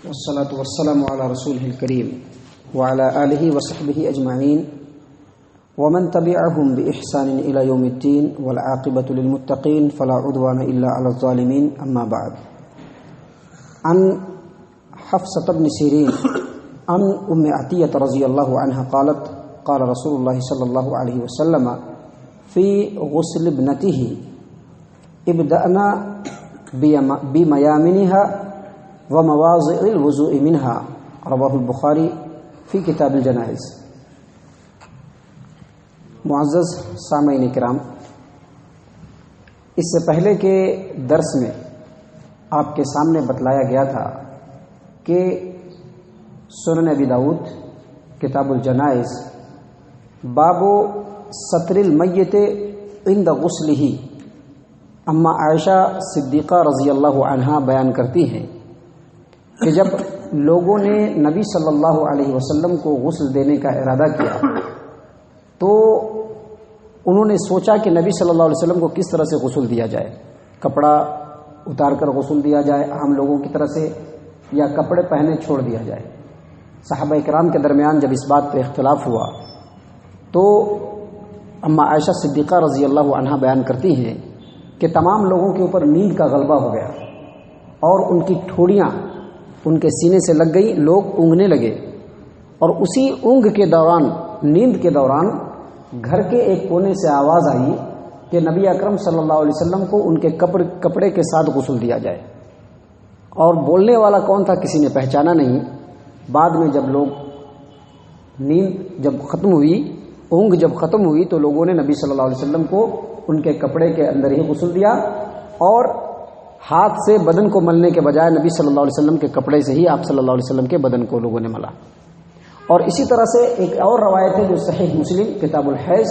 والصلاة والسلام على رسوله الكريم وعلى آله وصحبه أجمعين ومن تبعهم بإحسان إلى يوم الدين والعاقبة للمتقين فلا عدوان إلا على الظالمين. أما بعد، عن حفصة بن سيرين عن أم عطية رضي الله عنها قالت قال رسول الله صلى الله عليه وسلم في غسل ابنته ابدأنا بميامنها ومواضع الوضوء منها. رواه البخاری فی کتاب الجنائز. معزز سامعین کرام، اس سے پہلے کے درس میں آپ کے سامنے بتلایا گیا تھا کہ سنن ابی داؤد کتاب الجنائز باب ستر المیت عند غسلہ، اما عائشہ صدیقہ رضی اللہ عنہا بیان کرتی ہیں کہ جب لوگوں نے نبی صلی اللہ علیہ وسلم کو غسل دینے کا ارادہ کیا تو انہوں نے سوچا کہ نبی صلی اللہ علیہ وسلم کو کس طرح سے غسل دیا جائے، کپڑا اتار کر غسل دیا جائے عام لوگوں کی طرح سے، یا کپڑے پہنے چھوڑ دیا جائے. صحابہ کرام کے درمیان جب اس بات پہ اختلاف ہوا تو اما عائشہ صدیقہ رضی اللہ عنہا بیان کرتی ہیں کہ تمام لوگوں کے اوپر نیند کا غلبہ ہو گیا اور ان کی ٹھوڑیاں ان کے سینے سے لگ گئی، لوگ اونگنے لگے، اور اسی اونگ کے دوران، نیند کے دوران گھر کے ایک کونے سے آواز آئی کہ نبی اکرم صلی اللہ علیہ وسلم کو ان کے کپڑے کے ساتھ غسل دیا جائے. اور بولنے والا کون تھا کسی نے پہچانا نہیں. بعد میں جب لوگ نیند جب ختم ہوئی، اونگ جب ختم ہوئی تو لوگوں نے نبی صلی اللہ علیہ وسلم کو ان کے کپڑے کے اندر ہی غسل دیا، اور ہاتھ سے بدن کو ملنے کے بجائے نبی صلی اللہ علیہ وسلم کے کپڑے سے ہی آپ صلی اللہ علیہ وسلم کے بدن کو لوگوں نے ملا. اور اسی طرح سے ایک اور روایت ہے جو صحیح مسلم کتاب الحیض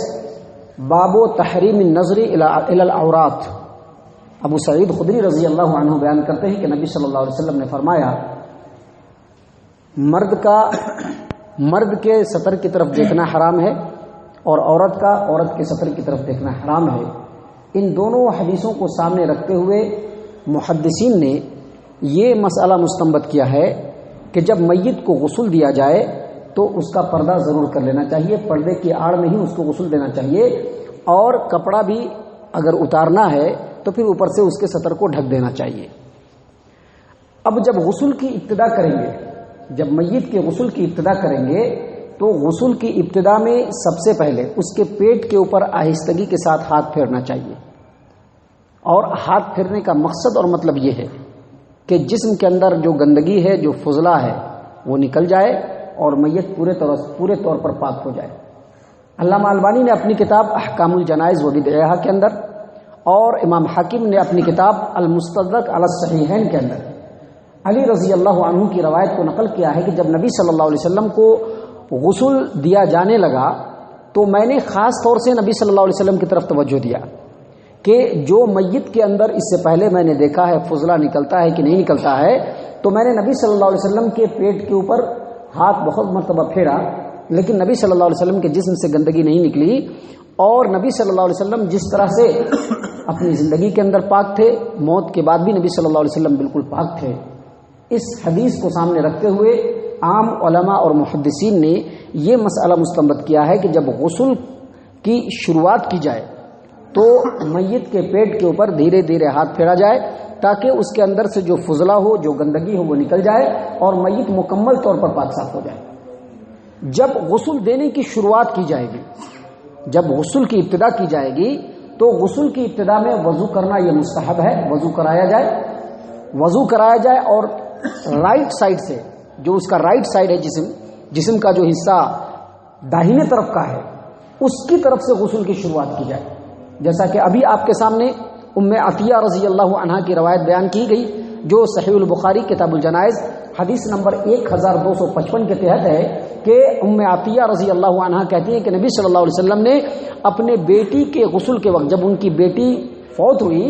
باب تحریم النظر الی العورات. ابو سعید خدری رضی اللہ عنہ بیان کرتے ہیں کہ نبی صلی اللہ علیہ وسلم نے فرمایا مرد کے سطر کی طرف دیکھنا حرام ہے اور عورت کے سطر کی طرف دیکھنا حرام ہے. ان دونوں حدیثوں کو سامنے رکھتے ہوئے محدثین نے یہ مسئلہ مستنبط کیا ہے کہ جب میت کو غسل دیا جائے تو اس کا پردہ ضرور کر لینا چاہیے، پردے کی آڑ میں ہی اس کو غسل دینا چاہیے، اور کپڑا بھی اگر اتارنا ہے تو پھر اوپر سے اس کے سطر کو ڈھک دینا چاہیے. اب جب غسل کی ابتدا کریں گے، جب میت کے غسل کی ابتدا کریں گے تو غسل کی ابتدا میں سب سے پہلے اس کے پیٹ کے اوپر آہستگی کے ساتھ ہاتھ پھیرنا چاہیے. اور ہاتھ پھیرنے کا مقصد اور مطلب یہ ہے کہ جسم کے اندر جو گندگی ہے، جو فضلہ ہے، وہ نکل جائے اور میت پورے طور پر پاک ہو جائے. علامہ البانی نے اپنی کتاب احکام الجنائز و بدعہا کے اندر، اور امام حاکم نے اپنی کتاب المستدرک علی الصحیحین کے اندر علی رضی اللہ عنہ کی روایت کو نقل کیا ہے کہ جب نبی صلی اللہ علیہ وسلم کو غسل دیا جانے لگا تو میں نے خاص طور سے نبی صلی اللہ علیہ وسلم کی طرف توجہ دیا کہ جو میت کے اندر اس سے پہلے میں نے دیکھا ہے فضلہ نکلتا ہے کہ نہیں نکلتا ہے، تو میں نے نبی صلی اللہ علیہ وسلم کے پیٹ کے اوپر ہاتھ بہت مرتبہ پھیرا، لیکن نبی صلی اللہ علیہ وسلم کے جسم سے گندگی نہیں نکلی. اور نبی صلی اللہ علیہ وسلم جس طرح سے اپنی زندگی کے اندر پاک تھے، موت کے بعد بھی نبی صلی اللہ علیہ وسلم بالکل پاک تھے. اس حدیث کو سامنے رکھتے ہوئے عام علماء اور محدثین نے یہ مسئلہ مستنبط کیا ہے کہ جب غسل کی شروعات کی جائے تو میت کے پیٹ کے اوپر دھیرے دھیرے ہاتھ پھیرا جائے تاکہ اس کے اندر سے جو فضلہ ہو، جو گندگی ہو، وہ نکل جائے اور میت مکمل طور پر پاک صاف ہو جائے. جب غسل دینے کی شروعات کی جائے گی، جب غسل کی ابتدا کی جائے گی تو غسل کی ابتدا میں وضو کرنا یہ مستحب ہے. وضو کرایا جائے اور رائٹ سائڈ سے، جو اس کا رائٹ سائڈ ہے جسم کا جو حصہ داہنے طرف کا ہے، اس کی طرف سے غسل کی شروعات کی جائے. جیسا کہ ابھی آپ کے سامنے ام عطیہ رضی اللہ عنہا کی روایت بیان کی گئی جو صحیح البخاری کتاب الجنائز حدیث نمبر 1255 کے تحت ہے کہ ام عطیہ رضی اللہ عنہا کہتی ہیں کہ نبی صلی اللہ علیہ وسلم نے اپنے بیٹی کے غسل کے وقت، جب ان کی بیٹی فوت ہوئی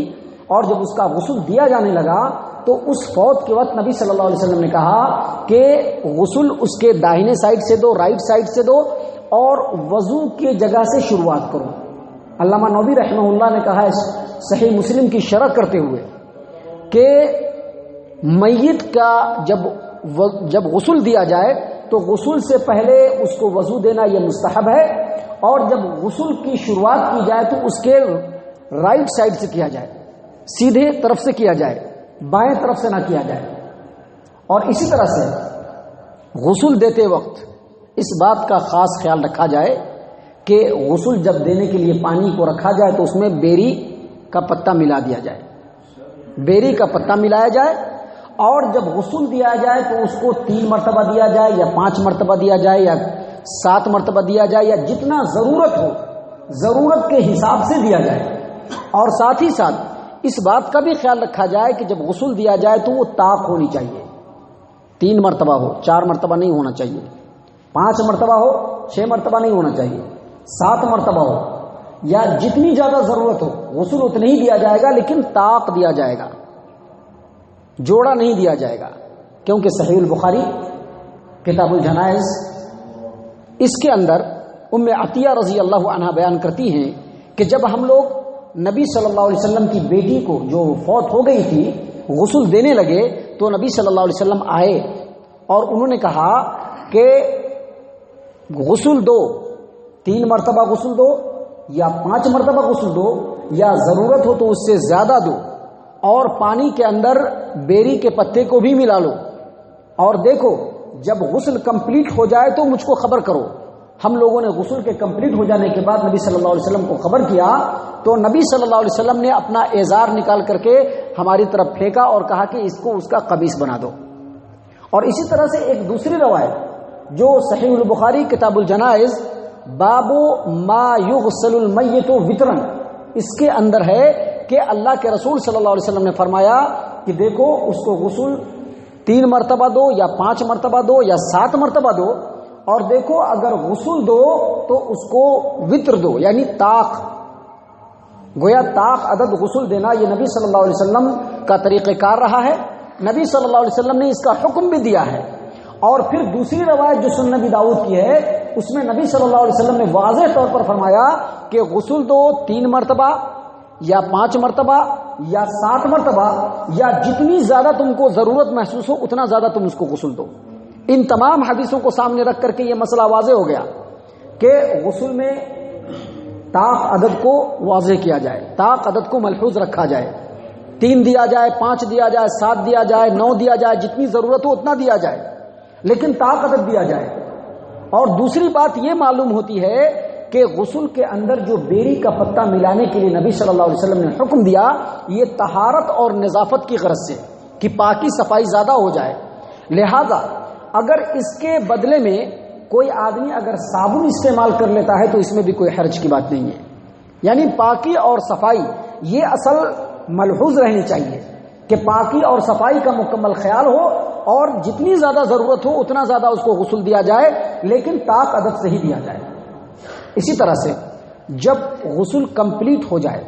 اور جب اس کا غسل دیا جانے لگا تو اس فوت کے وقت نبی صلی اللہ علیہ وسلم نے کہا کہ غسل اس کے داہنے سائڈ سے دو، رائٹ سائڈ سے دو، اور وضو کی جگہ سے شروعات کرو. علامہ نووی رحمہ اللہ نے کہا ہے صحیح مسلم کی شرح کرتے ہوئے کہ میت کا جب جب غسل دیا جائے تو غسل سے پہلے اس کو وضو دینا یہ مستحب ہے، اور جب غسل کی شروعات کی جائے تو اس کے رائٹ سائڈ سے کیا جائے، سیدھے طرف سے کیا جائے، بائیں طرف سے نہ کیا جائے۔ اور اسی طرح سے غسل دیتے وقت اس بات کا خاص خیال رکھا جائے کہ غسل جب دینے کے لیے پانی کو رکھا جائے تو اس میں بیری کا پتا ملا دیا جائے، بیری کا پتا ملایا جائے، اور جب غسل دیا جائے تو اس کو 3 مرتبہ دیا جائے یا 5 مرتبہ دیا جائے یا 7 مرتبہ دیا جائے، یا جتنا ضرورت ہو ضرورت کے حساب سے دیا جائے۔ اور ساتھ ہی ساتھ اس بات کا بھی خیال رکھا جائے کہ جب غسل دیا جائے تو وہ طاق ہونی چاہیے، 3 مرتبہ ہو، 4 مرتبہ نہیں ہونا چاہیے، 5 مرتبہ ہو، 6 مرتبہ نہیں ہونا چاہیے، 7 مرتبہ ہو، یا جتنی زیادہ ضرورت ہو غسل اتنا ہی دیا جائے گا، لیکن طاق دیا جائے گا، جوڑا نہیں دیا جائے گا، کیونکہ صحیح البخاری کتاب الجنائز اس کے اندر ام عطیہ رضی اللہ عنہا بیان کرتی ہیں کہ جب ہم لوگ نبی صلی اللہ علیہ وسلم کی بیٹی کو جو فوت ہو گئی تھی غسل دینے لگے تو نبی صلی اللہ علیہ وسلم آئے اور انہوں نے کہا کہ غسل دو، 3 مرتبہ غسل دو یا 5 مرتبہ غسل دو، یا ضرورت ہو تو اس سے زیادہ دو، اور پانی کے اندر بیری کے پتے کو بھی ملا لو، اور دیکھو جب غسل کمپلیٹ ہو جائے تو مجھ کو خبر کرو۔ ہم لوگوں نے غسل کے کمپلیٹ ہو جانے کے بعد نبی صلی اللہ علیہ وسلم کو خبر کیا تو نبی صلی اللہ علیہ وسلم نے اپنا ایزار نکال کر کے ہماری طرف پھینکا اور کہا کہ اس کو اس کا قمیص بنا دو۔ اور اسی طرح سے ایک دوسری روایت جو صحیح البخاری کتاب الجنائز باب ما یغسل المیت وطرن، اس کے اندر ہے کہ اللہ کے رسول صلی اللہ علیہ وسلم نے فرمایا کہ دیکھو اس کو غسل 3 مرتبہ دو یا 5 مرتبہ دو یا 7 مرتبہ دو، اور دیکھو اگر غسل دو تو اس کو وطر دو، یعنی طاق، گویا طاق عدد غسل دینا یہ نبی صلی اللہ علیہ وسلم کا طریقہ کار رہا ہے، نبی صلی اللہ علیہ وسلم نے اس کا حکم بھی دیا ہے۔ اور پھر دوسری روایت جو سنن نبی داؤد کی ہے اس میں نبی صلی اللہ علیہ وسلم نے واضح طور پر فرمایا کہ غسل دو 3 مرتبہ یا 5 مرتبہ یا 7 مرتبہ، یا جتنی زیادہ تم کو ضرورت محسوس ہو اتنا زیادہ تم اس کو غسل دو۔ ان تمام حدیثوں کو سامنے رکھ کر کے یہ مسئلہ واضح ہو گیا کہ غسل میں طاق عدد کو واضح کیا جائے، طاق عدد کو ملحوظ رکھا جائے، 3 دیا جائے، 5 دیا جائے، 7 دیا جائے، 9 دیا جائے، جتنی ضرورت ہو اتنا دیا جائے، لیکن طاق عدد دیا جائے۔ اور دوسری بات یہ معلوم ہوتی ہے کہ غسل کے اندر جو بیری کا پتا ملانے کے لیے نبی صلی اللہ علیہ وسلم نے حکم دیا یہ طہارت اور نظافت کی غرض سے کہ پاکی صفائی زیادہ ہو جائے، لہذا اگر اس کے بدلے میں کوئی آدمی اگر صابن استعمال کر لیتا ہے تو اس میں بھی کوئی حرج کی بات نہیں ہے، یعنی پاکی اور صفائی یہ اصل ملحوظ رہنی چاہیے کہ پاکی اور صفائی کا مکمل خیال ہو، اور جتنی زیادہ ضرورت ہو اتنا زیادہ اس کو غسل دیا جائے، لیکن طاق عدد سے ہی دیا جائے۔ اسی طرح سے جب غسل کمپلیٹ ہو جائے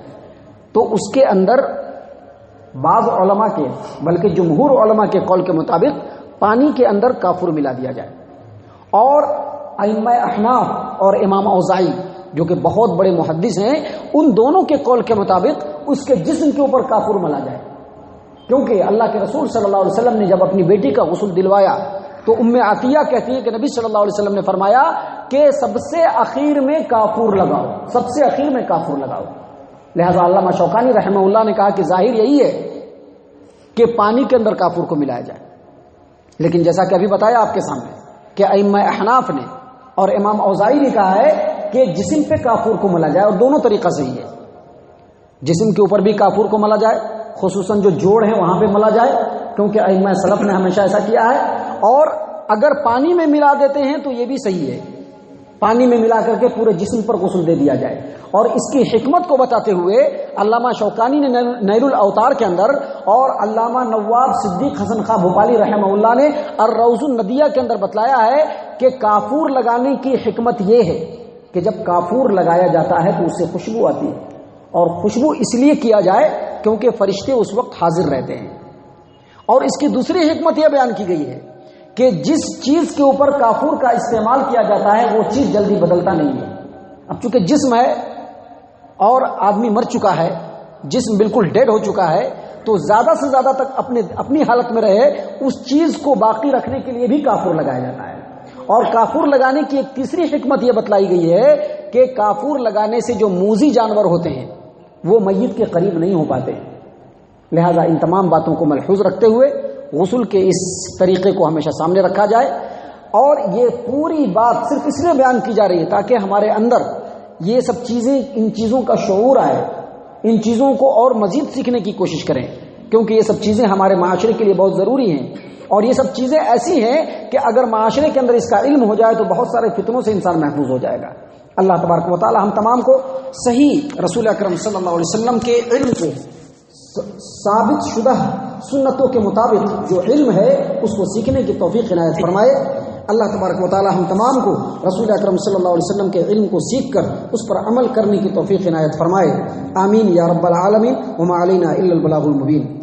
تو اس کے اندر بعض علماء کے بلکہ جمہور علماء کے قول کے مطابق پانی کے اندر کافور ملا دیا جائے، اور ائمہ احناف اور امام اوزاعی جو کہ بہت بڑے محدث ہیں ان دونوں کے قول کے مطابق اس کے جسم کے اوپر کافور ملا جائے، کیونکہ اللہ کے رسول صلی اللہ علیہ وسلم نے جب اپنی بیٹی کا غسل دلوایا تو ام عطیہ کہتی ہیں کہ نبی صلی اللہ علیہ وسلم نے فرمایا کہ سب سے اخیر میں کافور لگاؤ، سب سے اخیر میں کافور لگاؤ۔ لہذا علامہ شوکانی رحمہ اللہ نے کہا کہ ظاہر یہی ہے کہ پانی کے اندر کافور کو ملایا جائے، لیکن جیسا کہ ابھی بتایا آپ کے سامنے کہ ائمہ احناف نے اور امام اوزاعی نے کہا ہے کہ جسم پہ کافور کو ملا جائے، اور دونوں طریقہ صحیح ہے، جسم کے اوپر بھی کافور کو ملا جائے، خصوصاً جو جوڑ ہیں وہاں پہ ملا جائے، کیونکہ ائمہ سلف نے ہمیشہ ایسا کیا ہے، اور اگر پانی میں ملا دیتے ہیں تو یہ بھی صحیح ہے، پانی میں ملا کر کے پورے جسم پر غسل دے دیا جائے۔ اور اس کی حکمت کو بتاتے ہوئے علامہ شوکانی نے نیل الاوطار کے اندر اور علامہ نواب صدیق حسن خان بھوپالی رحمہ اللہ نے الروض الندیہ کے اندر بتلایا ہے کہ کافور لگانے کی حکمت یہ ہے کہ جب کافور لگایا جاتا ہے تو اس سے خوشبو آتی ہے، اور خوشبو اس لیے کیا جائے کیونکہ فرشتے اس وقت حاضر رہتے ہیں۔ اور اس کی دوسری حکمت یہ بیان کی گئی ہے کہ جس چیز کے اوپر کافور کا استعمال کیا جاتا ہے وہ چیز جلدی بدلتا نہیں ہے۔ اب چونکہ جسم ہے اور آدمی مر چکا ہے، جسم بالکل ڈیڈ ہو چکا ہے، تو زیادہ سے زیادہ تک اپنی حالت میں رہے، اس چیز کو باقی رکھنے کے لیے بھی کافور لگایا جاتا ہے۔ اور کافور لگانے کی ایک تیسری حکمت یہ بتلائی گئی ہے کہ کافور لگانے سے جو موذی جانور ہوتے ہیں وہ میت کے قریب نہیں ہو پاتے، لہذا ان تمام باتوں کو ملحوظ رکھتے ہوئے غسل کے اس طریقے کو ہمیشہ سامنے رکھا جائے۔ اور یہ پوری بات صرف اس لیے بیان کی جا رہی ہے تاکہ ہمارے اندر یہ سب چیزیں، ان چیزوں کا شعور آئے، ان چیزوں کو اور مزید سیکھنے کی کوشش کریں، کیونکہ یہ سب چیزیں ہمارے معاشرے کے لیے بہت ضروری ہیں، اور یہ سب چیزیں ایسی ہیں کہ اگر معاشرے کے اندر اس کا علم ہو جائے تو بہت سارے فتنوں سے انسان محفوظ ہو جائے گا۔ اللہ تبارک و تعالی ہم تمام کو صحیح رسول اکرم صلی اللہ علیہ وسلم کے علم کو، ثابت شدہ سنتوں کے مطابق جو علم ہے اس کو سیکھنے کی توفیق عنایت فرمائے۔ اللہ تبارک و تعالی ہم تمام کو رسول اکرم صلی اللہ علیہ وسلم کے علم کو سیکھ کر اس پر عمل کرنے کی توفیق عنایت فرمائے۔ آمین یا رب العالمین۔ وما علینا الا البلاغ المبین۔